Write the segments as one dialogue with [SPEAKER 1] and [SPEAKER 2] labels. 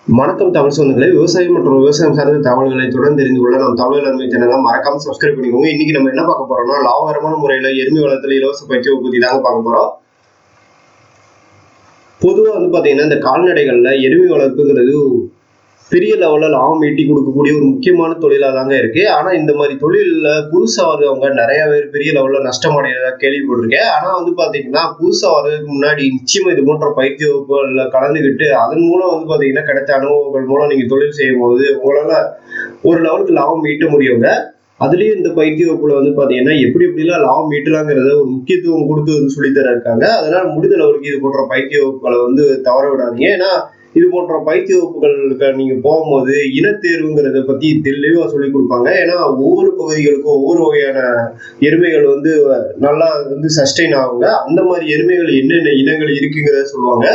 [SPEAKER 1] வணக்கம் தமிழ் சொந்தங்களே. விவசாயம் மற்றும் விவசாயம் சார்ந்த தகவல்களை தொடர்ந்து தெரிந்து கொள்ள நம்ம தமிழ் வேளாண்மை சேனலை மறக்காம சப்ஸ்கிரைப் பண்ணிக்கோங்க. இன்னைக்கு நம்ம என்ன பார்க்க போறோம்னா, லாபகரமான முறையில எருமை வளர்த்தல் இலவச பயிற்சி வகுப்பு தாங்க பார்க்க போறோம். பொதுவாக பாத்தீங்கன்னா, இந்த கால்நடைகள்ல எருமை வளர்ப்புங்கிறது பெரிய லெவல்ல லாபம் ஈட்டி கொடுக்கக்கூடிய ஒரு முக்கியமான தொழிலா தாங்க இருக்கு. ஆனா இந்த மாதிரி தொழில்ல புதுசா வர்றவங்க நிறைய பேர் பெரிய லெவல்ல நஷ்டம் அடைகிறதா கேள்விப்பட்டிருக்கேன். ஆனா பாத்தீங்கன்னா, புதுசா வர்றதுக்கு முன்னாடி நிச்சயமா இது போன்ற பயிற்சி வகுப்புகள்ல கலந்துகிட்டு அதன் மூலம் பாத்தீங்கன்னா கிடைச்ச அனுபவங்கள் மூலம் நீங்க தொழில் செய்யும் போது உங்களால ஒரு லெவலுக்கு லாபம் ஈட்ட முடியுங்க. அதுலயும் இந்த பயிற்சி வகுப்புல பாத்தீங்கன்னா எப்படி எப்படிலாம் லாபம் ஈட்டலாங்கிறத ஒரு முக்கியத்துவம் கொடுத்து சொல்லித்தர இருக்காங்க. அதனால முடிந்த அளவுக்கு இது போன்ற பயிற்சி வகுப்புகளை தவற விடாதீங்க. ஏன்னா இது போன்ற பயிற்சி வகுப்புகளுக்கு நீங்க போகும்போது இனத்தேர்வுங்கிறத பத்தி தெளிவா சொல்லிக் கொடுப்பாங்க. ஏன்னா ஒவ்வொரு பகுதிகளுக்கும் ஒவ்வொரு வகையான எருமைகள் நல்லா சஸ்டெயின் ஆகுங்க. அந்த மாதிரி எருமைகள் என்னென்ன இனங்கள் இருக்குங்கிறத சொல்லுவாங்க.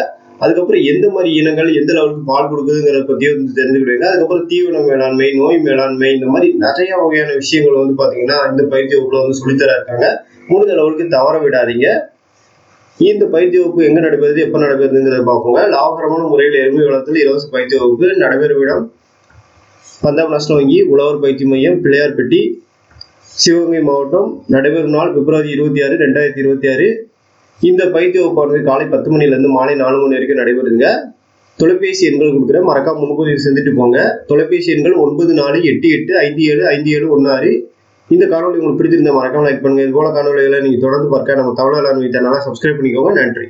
[SPEAKER 1] அதுக்கப்புறம் எந்த மாதிரி இனங்கள் எந்த லெவலுக்கு பால் கொடுக்குதுங்கிறத பத்தி தெரிஞ்சுக்கிடுங்க. அதுக்கப்புறம் தீவன மேலாண்மை, நோய் மேலாண்மை, இந்த மாதிரி நிறைய வகையான விஷயங்கள் பாத்தீங்கன்னா இந்த பயிற்சி வகுப்புல சொல்லித்தர இருக்காங்க. முடிஞ்ச அளவுக்கு தவற விடாதீங்க. இந்த பயிற்சி வகுப்பு எங்க நடைபெறுது, எப்ப நடைபெறுதுங்கிறத பார்ப்போங்க. லாபகரமான முறையில் எருமை வளர்த்தல் இலவச பயிற்சி வகுப்பு நடைபெறும் இடம் பஞ்சாப் நேஷனல் வங்கி உழவர் பயிற்சி மையம், பிள்ளையார்பட்டி, சிவகங்கை மாவட்டம். நடைபெறும் நாள் பிப்ரவரி 26, 2026. இந்த பயிற்சி வகுப்பானது காலை 10 மணிலிருந்து மாலை 4 மணி வரைக்கும் நடைபெறுதுங்க. தொலைபேசி எண்கள் கொடுக்குறேன், மறக்காம முன்பதிவு செஞ்சுட்டு போங்க. தொலைபேசி எண்கள் 9488575716. இந்த காணொலி உங்களுக்கு பிடிச்சிருந்தா மறக்காம லைக் பண்ணுங்க. இது போல காணொலிகளை நீங்க தொடர்ந்து பார்க்க நம்ம தமிழ் வேளாண்மை சேனலை சப்ஸ்கிரைப் பண்ணிக்கோங்க. நன்றி.